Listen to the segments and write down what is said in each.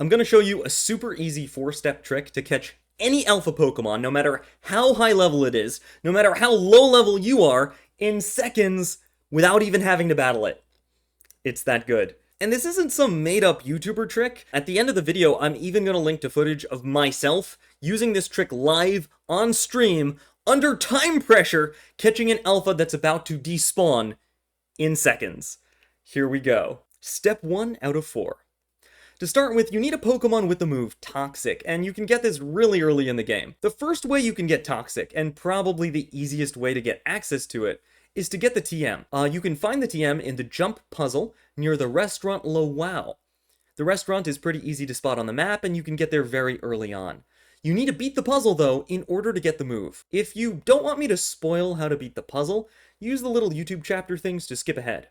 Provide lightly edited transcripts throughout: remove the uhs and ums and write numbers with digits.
I'm going to show you a super easy 4-step trick to catch any alpha Pokemon, no matter how high level it is, no matter how low level you are, in seconds without even having to battle it. It's that good. And this isn't some made-up YouTuber trick. At the end of the video, I'm even going to link to footage of myself using this trick live on stream, under time pressure, catching an alpha that's about to despawn in seconds. Here we go. Step 1 out of 4. To start with, you need a Pokemon with the move Toxic, and you can get this really early in the game. The first way you can get Toxic, and probably the easiest way to get access to it, is to get the TM. You can find the TM in the Jump puzzle near the restaurant Wow. The restaurant is pretty easy to spot on the map, and you can get there very early on. You need to beat the puzzle, though, in order to get the move. If you don't want me to spoil how to beat the puzzle, use the little YouTube chapter things to skip ahead.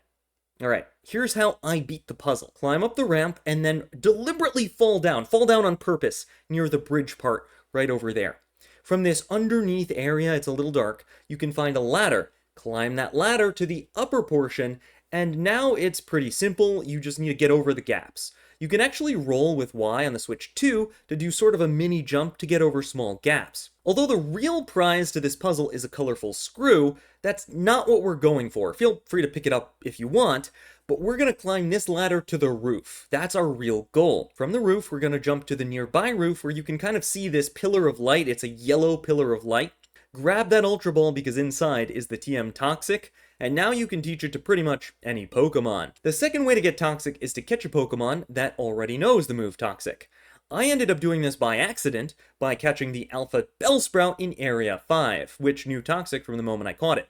Alright, here's how I beat the puzzle. Climb up the ramp and then deliberately fall down on purpose near the bridge part right over there. From this underneath area, it's a little dark, you can find a ladder. Climb that ladder to the upper portion, and now it's pretty simple, you just need to get over the gaps. You can actually roll with Y on the Switch 2 to do sort of a mini jump to get over small gaps. Although the real prize to this puzzle is a colorful screw, that's not what we're going for. Feel free to pick it up if you want, but we're going to climb this ladder to the roof. That's our real goal. From the roof, we're going to jump to the nearby roof where you can kind of see this pillar of light. It's a yellow pillar of light. Grab that Ultra Ball because inside is the TM Toxic, and now you can teach it to pretty much any Pokemon. The second way to get Toxic is to catch a Pokemon that already knows the move Toxic. I ended up doing this by accident by catching the Alpha Bellsprout in Area 5, which knew Toxic from the moment I caught it.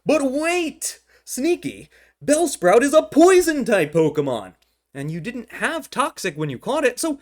But wait! Sneaky! Bellsprout is a Poison-type Pokemon! And you didn't have Toxic when you caught it, so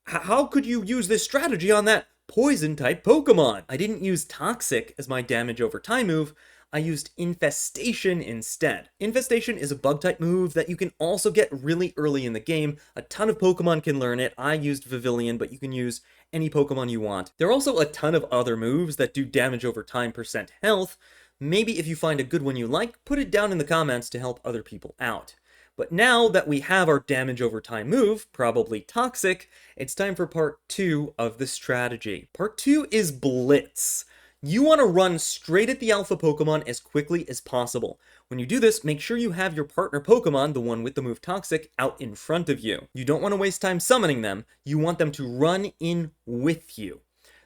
how could you use this strategy on that Poison-type Pokemon? I didn't use Toxic as my damage over time move, I used Infestation instead. Infestation is a bug-type move that you can also get really early in the game. A ton of Pokemon can learn it. I used Vivillon, but you can use any Pokemon you want. There are also a ton of other moves that do damage over time % health. Maybe if you find a good one you like, put it down in the comments to help other people out. But now that we have our damage over time move, probably Toxic, it's time for part 2 of the strategy. Part 2 is Blitz. You want to run straight at the alpha Pokemon as quickly as possible. When you do this, make sure you have your partner Pokemon, the one with the move Toxic, out in front of you. You don't want to waste time summoning them, you want them to run in with you.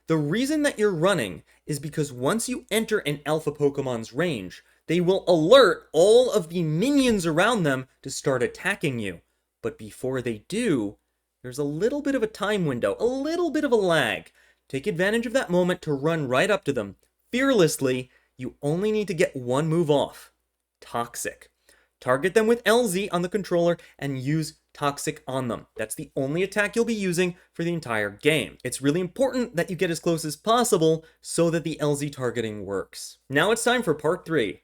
The reason that you're running is because once you enter an alpha Pokemon's range, they will alert all of the minions around them to start attacking you. But before they do, there's a little bit of a time window, a little bit of a lag. Take advantage of that moment to run right up to them. Fearlessly, you only need to get one move off. Toxic. Target them with LZ on the controller and use Toxic on them. That's the only attack you'll be using for the entire game. It's really important that you get as close as possible so that the LZ targeting works. Now it's time for part 3.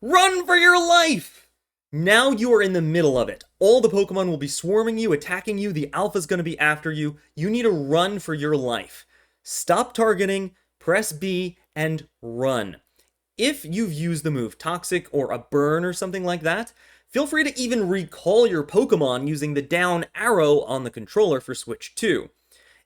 Run for your life! Now you are in the middle of it. All the Pokemon will be swarming you, attacking you, the Alpha's gonna be after you. You need to run for your life. Stop targeting, press B, and run. If you've used the move Toxic or a Burn or something like that, feel free to even recall your Pokemon using the down arrow on the controller for Switch 2.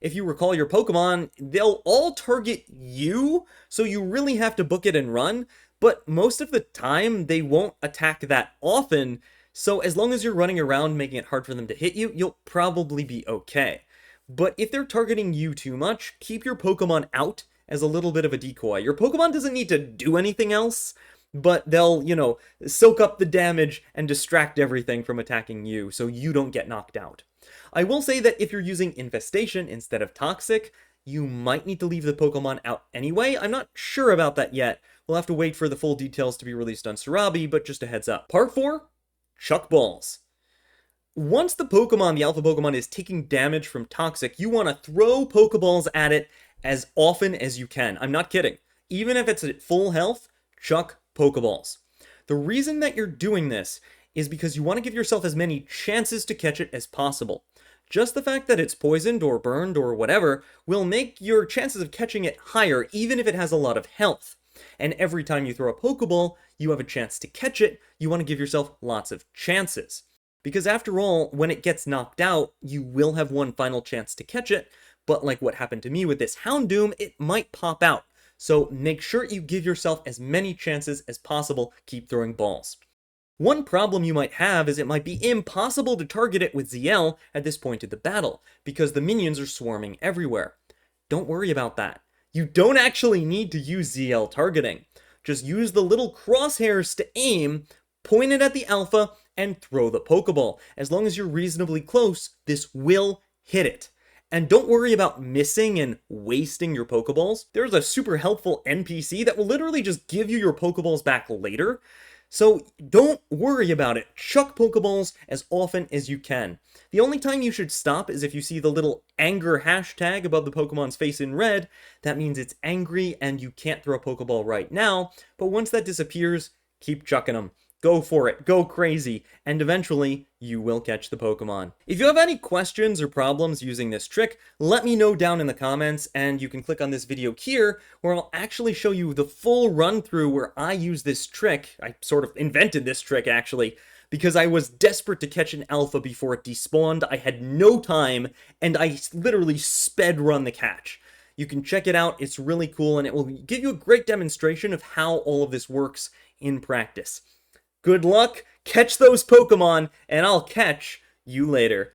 If you recall your Pokemon, they'll all target you, so you really have to book it and run, but most of the time they won't attack that often, so as long as you're running around making it hard for them to hit you, you'll probably be okay. But if they're targeting you too much, keep your Pokemon out as a little bit of a decoy. Your Pokemon doesn't need to do anything else, but they'll, soak up the damage and distract everything from attacking you so you don't get knocked out. I will say that if you're using Infestation instead of Toxic, you might need to leave the Pokemon out anyway. I'm not sure about that yet. We'll have to wait for the full details to be released on Sarabi, but just a heads up. Part 4, Chuck Balls. Once the Pokemon, the alpha Pokemon, is taking damage from Toxic, you want to throw Pokeballs at it as often as you can. I'm not kidding. Even if it's at full health, chuck Pokeballs. The reason that you're doing this is because you want to give yourself as many chances to catch it as possible. Just the fact that it's poisoned or burned or whatever will make your chances of catching it higher, even if it has a lot of health. And every time you throw a Pokeball, you have a chance to catch it. You want to give yourself lots of chances. Because after all, when it gets knocked out, you will have one final chance to catch it, but like what happened to me with this Houndoom, it might pop out. So make sure you give yourself as many chances as possible, keep throwing balls. One problem you might have is it might be impossible to target it with ZL at this point of the battle, because the minions are swarming everywhere. Don't worry about that. You don't actually need to use ZL targeting. Just use the little crosshairs to aim, point it at the alpha, and throw the Pokeball. As long as you're reasonably close, this will hit it. And don't worry about missing and wasting your Pokeballs. There's a super helpful NPC that will literally just give you your Pokeballs back later. So don't worry about it. Chuck Pokeballs as often as you can. The only time you should stop is if you see the little anger hashtag above the Pokemon's face in red. That means it's angry and you can't throw a Pokeball right now. But once that disappears, keep chucking them. Go for it, go crazy, and eventually you will catch the Pokemon. If you have any questions or problems using this trick, let me know down in the comments, and you can click on this video here where I'll actually show you the full run through where I use this trick. I sort of invented this trick actually, because I was desperate to catch an alpha before it despawned. I had no time, and I literally sped run the catch. You can check it out, it's really cool, and it will give you a great demonstration of how all of this works in practice. Good luck, catch those Pokemon, and I'll catch you later.